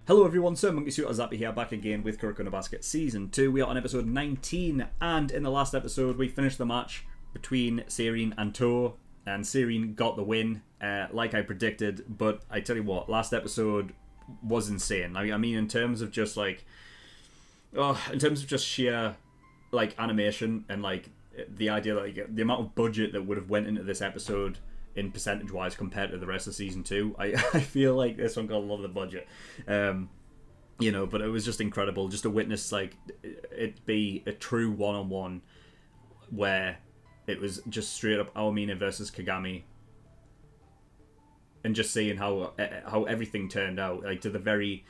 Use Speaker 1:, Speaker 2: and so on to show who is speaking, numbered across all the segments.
Speaker 1: Hello everyone, SirMonkeySuit Zappy here, back again with Kuroko no Basket Season 2. We are on episode 19, and in the last episode we finished the match between Sirene and Toh, and Sirene got the win, like I predicted, but I tell you what, last episode was insane. I mean in terms of just sheer, animation and, the idea that, the amount of budget that would have went into this episode in percentage wise compared to the rest of season 2, I feel like this one got a lot of the budget, but it was just incredible just to witness it be a true one-on-one where it was just straight up Aomina versus Kagami, and just seeing how everything turned out, to the very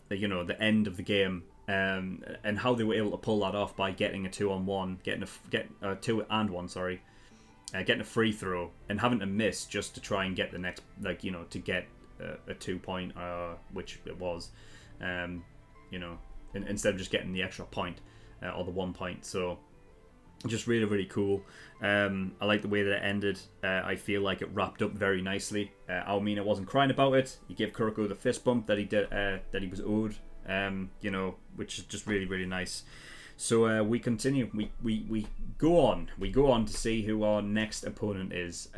Speaker 1: the end of the game, and how they were able to pull that off by getting a 2-on-1, getting a 2-and-1, getting a free throw and having to miss just to try and get the next, to get a 2-point, which it was, instead of just getting the extra point or the 1 point. So just really, really cool. I like the way that it ended. I feel like it wrapped up very nicely. Aomina wasn't crying about it. He gave Kuroko the fist bump that he did, that he was owed, which is just really, really nice. So we continue. We go on. We go on to see who our next opponent is.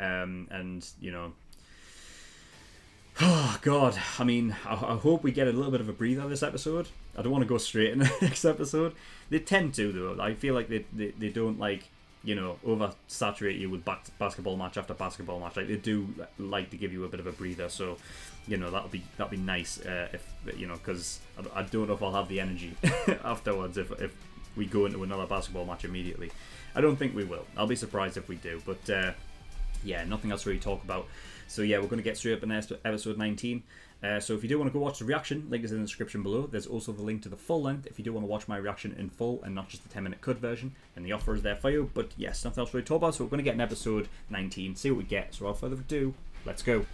Speaker 1: Oh God. I mean, I hope we get a little bit of a breather this episode. I don't want to go straight in the next episode. They tend to, though. I feel like they don't oversaturate you with basketball match after basketball match. They do like to give you a bit of a breather. So that'll be nice, if because I don't know if I'll have the energy afterwards if we go into another basketball match immediately. I don't think we will. I'll be surprised if we do. But nothing else to really talk about. So we're going to get straight up in episode 19. So if you do want to go watch the reaction, link is in the description below. There's also the link to the full length if you do want to watch my reaction in full and not just the 10-minute cut version. And the offer is there for you. But yes, nothing else to really talk about. So we're going to get in episode 19, see what we get. So without further ado, let's go.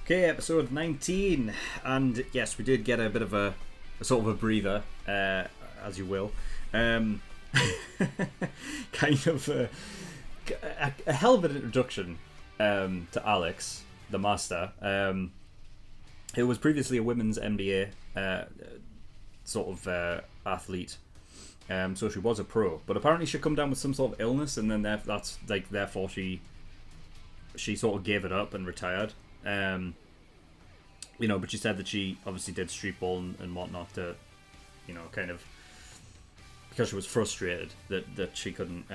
Speaker 1: Okay, episode 19, and yes, we did get a bit of a sort of a breather, as you will. Kind of a hell of an introduction to Alex, the master, who was previously a women's NBA athlete. So she was a pro, but apparently she come down with some sort of illness, and then therefore she sort of gave it up and retired. But she said that she obviously did street ball and whatnot to, kind of, because she was frustrated that she couldn't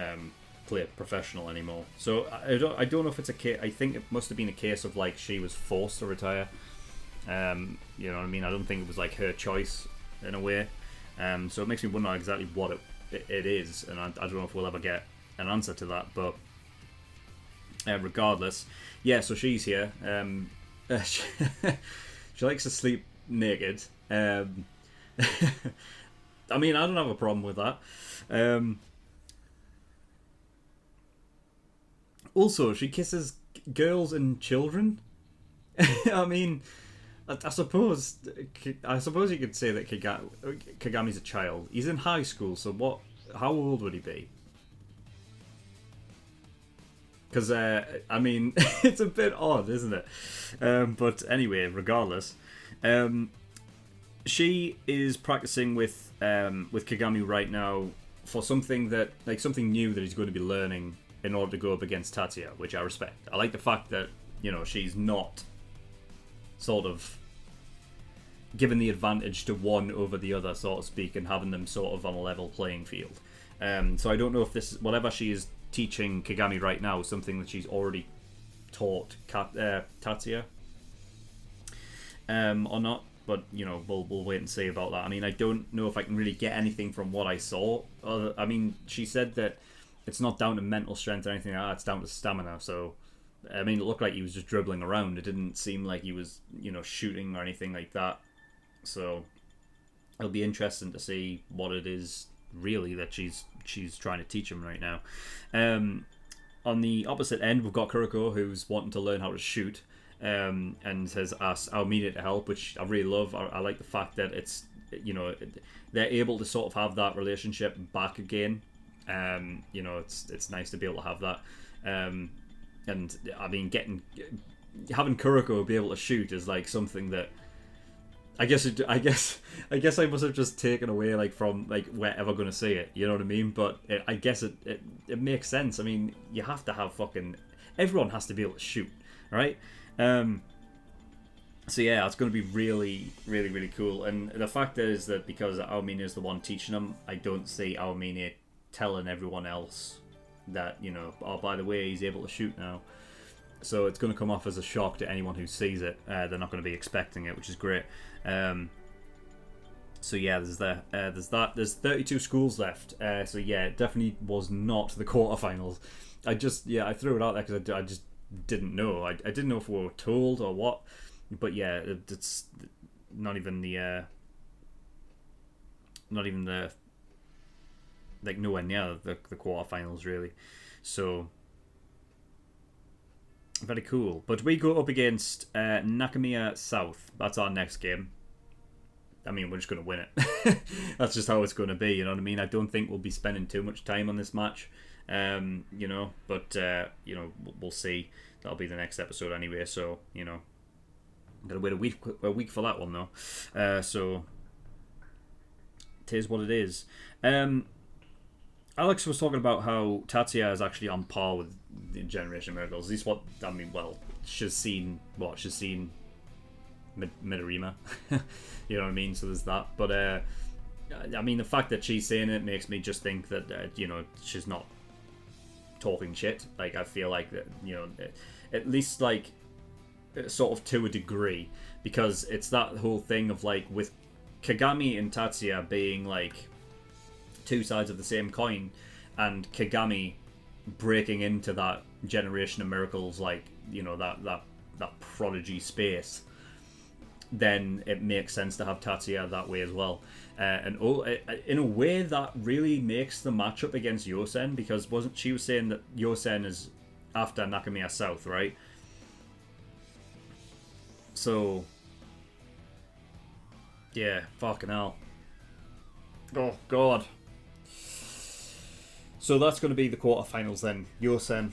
Speaker 1: play professional anymore. So I don't know if it's a case. I think it must have been a case of she was forced to retire. You know what I mean? I don't think it was her choice in a way. So it makes me wonder exactly what it is, and I don't know if we'll ever get an answer to that. But regardless, so she's here. She likes to sleep naked. I mean, I don't have a problem with that. Also, she kisses girls and children. I mean, I suppose you could say that Kagami's a child. He's in high school, so what? How old would he be? Because, I mean, it's a bit odd, isn't it? But anyway, regardless, she is practicing with Kagami right now for something something new that he's going to be learning in order to go up against Tatsuya, which I respect. I like the fact that, she's not sort of given the advantage to one over the other, so to speak, and having them sort of on a level playing field. So I don't know if this, whatever she is teaching Kagami right now, is something that she's already taught Tatsuya or not, but we'll wait and see about that. I mean, I don't know if I can really get anything from what I saw. I mean, she said that it's not down to mental strength or anything like that, it's down to stamina. So I mean, it looked like he was just dribbling around. It didn't seem like he was shooting or anything like that. So it'll be interesting to see what it is really that she's trying to teach him right now. On the opposite end, we've got Kuroko, who's wanting to learn how to shoot, and has asked Aomina to help, which I really love. I like the fact that it's they're able to sort of have that relationship back again. It's nice to be able to have that. And I mean, having Kuroko be able to shoot is like something that I guess I must have just taken away like from like wherever going to see it. You know what I mean? But I guess it makes sense. I mean, you have to have everyone has to be able to shoot, right? So yeah, it's going to be really, really, really cool. And the fact is that because Aomine is the one teaching them, I don't see Aomine telling everyone else that, you know, oh, by the way, he's able to shoot now. So it's going to come off as a shock to anyone who sees it. They're not going to be expecting it, which is great. So yeah, there's that. There's 32 schools left. So yeah, it definitely was not the quarterfinals. I threw it out there because I just didn't know. I didn't know if we were told or what. But yeah, it's not even the like nowhere near the quarterfinals really. So very cool. But we go up against Nakamiya South. That's our next game. I mean, we're just going to win it. That's just how it's going to be, you know what I mean? I don't think we'll be spending too much time on this match, you know, but, you know, we'll see. That'll be the next episode anyway, so, you know, I'm going to wait a week for that one, though. So, it is what it is. Alex was talking about how Tatsuya is actually on par with the Generation Miracles. At least what, I mean, well, she's seen Midorima. You know what I mean? So there's that. But, I mean, the fact that she's saying it makes me just think that, you know, she's not talking shit. Like, I feel like, that, you know, at least, like, sort of to a degree. Because it's that whole thing of, like, with Kagami and Tatsuya being, like, two sides of the same coin, and Kagami breaking into that Generation of Miracles, like, you know, that prodigy space, then it makes sense to have Tatsuya that way as well. And in a way, that really makes the matchup against Yosen, because she was saying that Yosen is after Nakamiya South, right? So, yeah, fucking hell. Oh, God. So that's going to be the quarterfinals then. Yosen.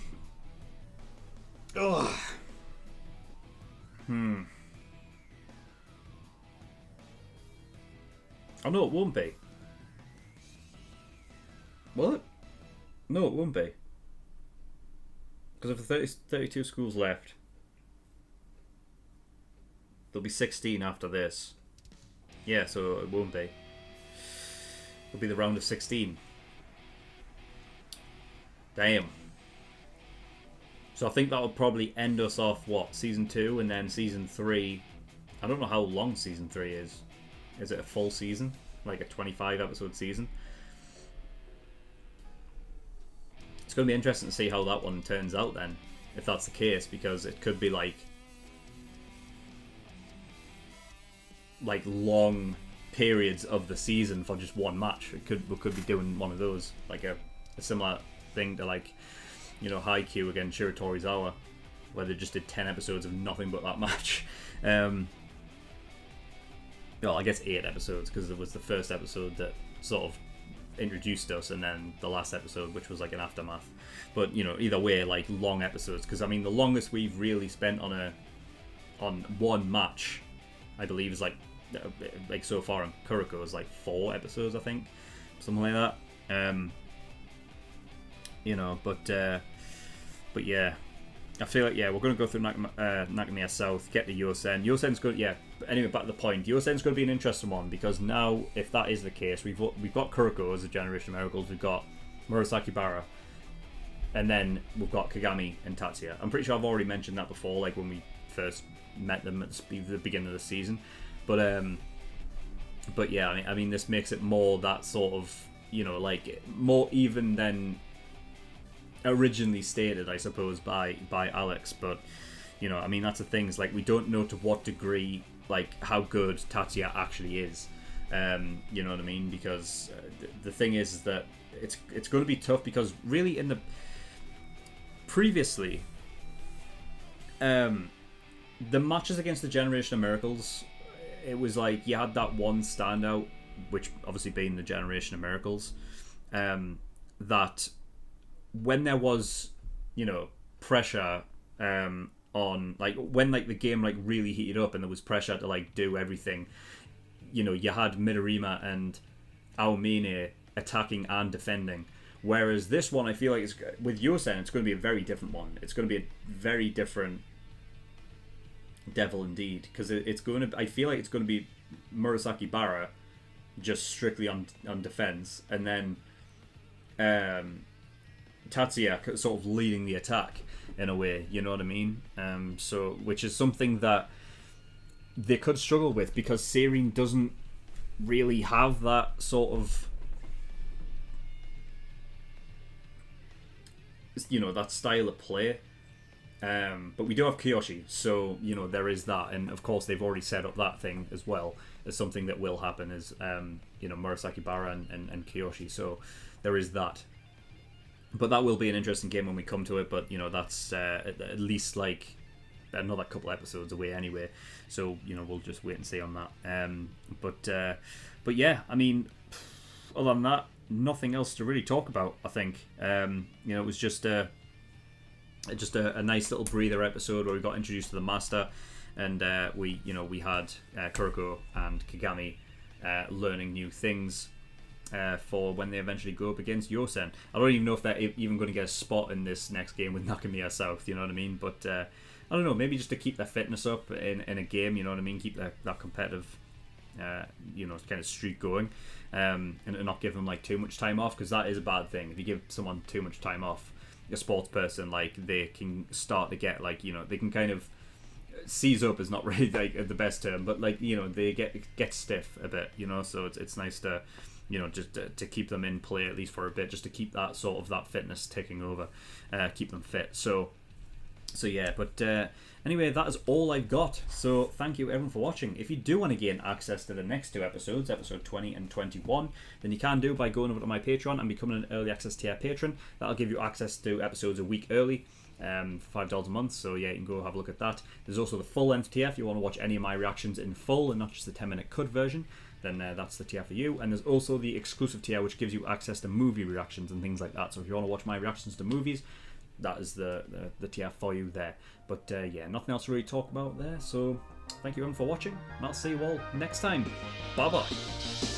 Speaker 1: Ugh. Oh, no, it won't be. Will it? No, it won't be. Because of the 32 schools left, there'll be 16 after this. Yeah, so it won't be. It'll be the round of 16. Damn. So I think that will probably end us off, what, Season 2, and then Season 3. I don't know how long Season 3 is. Is it a full season? Like a 25 episode season? It's going to be interesting to see how that one turns out then, if that's the case, because it could be like long periods of the season for just one match. We could be doing one of those, like a similar thing to, like, you know, Haikyuu against Shiratorizawa, where they just did 10 episodes of nothing but that match. Well, I guess 8 episodes, because it was the first episode that sort of introduced us, and then the last episode, which was like an aftermath. But, you know, either way, like, long episodes, because I mean, the longest we've really spent on one match, I believe, is like so far in Kuroko is like 4 episodes, I think, something like that. You know, but yeah, I feel like, yeah, we're going to go through Nakamiya South, get the Yosen. Yosen's good, yeah. Anyway, back to the point. Yosen's going to be an interesting one, because now, if that is the case, we've got Kuroko as a Generation of Miracles, we've got Murasaki Bara, and then we've got Kagami and Tatsuya. I'm pretty sure I've already mentioned that before, like when we first met them at the beginning of the season. But yeah, I mean, this makes it more that sort of, you know, like, more even than originally stated, I suppose, by Alex. But, you know, I mean, that's the thing, is like, we don't know to what degree, like, how good Tatsuya actually is. You know what I mean? Because the thing is that it's going to be tough, because really in the previously the matches against the Generation of Miracles, it was like you had that one standout, which obviously being the Generation of Miracles, that when there was pressure on, like, when like the game like really heated up and there was pressure to like do everything. You had Midorima and Aomine attacking and defending. Whereas this one, I feel like with Yosen, it's going to be a very different one. It's going to be a very different devil indeed, because it's going to. I feel like it's going to be Murasaki Bara just strictly on defense, and then Tatsuya sort of leading the attack in a way. You know what I mean? So which is something that they could struggle with, because Serene doesn't really have that sort of that style of play. But we do have Kiyoshi, so there is that, and of course they've already set up that thing as well as something that will happen, is Murasaki Bara and Kiyoshi, so there is that. But that will be an interesting game when we come to it, but that's at least like another couple episodes away anyway, so we'll just wait and see on that. But yeah, I mean, other than that, nothing else to really talk about. I think it was just a nice little breather episode where we got introduced to the master, and we had Kuroko and Kagami learning new things for when they eventually go up against Yosen. I don't even know if they're even going to get a spot in this next game with Nakamiya South, you know what I mean? But I don't know, maybe just to keep their fitness up in a game, you know what I mean? Keep that competitive kind of streak going, and not give them like too much time off, because that is a bad thing. If you give someone too much time off, a sports person, like, they can start to get like they can kind of seize up, is not really like the best term, but like they get stiff a bit, so it's nice to just to keep them in play at least for a bit, just to keep that sort of that fitness ticking over, keep them fit. So yeah, but anyway, that is all I've got. So thank you everyone for watching. If you do want to gain access to the next two episodes, episode 20 and 21, then you can do by going over to my Patreon and becoming an early access tier patron. That'll give you access to episodes a week early, for $5 a month. So yeah, you can go have a look at that. There's also the full length tier if you want to watch any of my reactions in full and not just the 10-minute cut version. Then that's the tier for you. And there's also the exclusive tier, which gives you access to movie reactions and things like that. So if you want to watch my reactions to movies, that is the tier for you there. But yeah, nothing else to really talk about there. So thank you everyone for watching, and I'll see you all next time. Bye bye.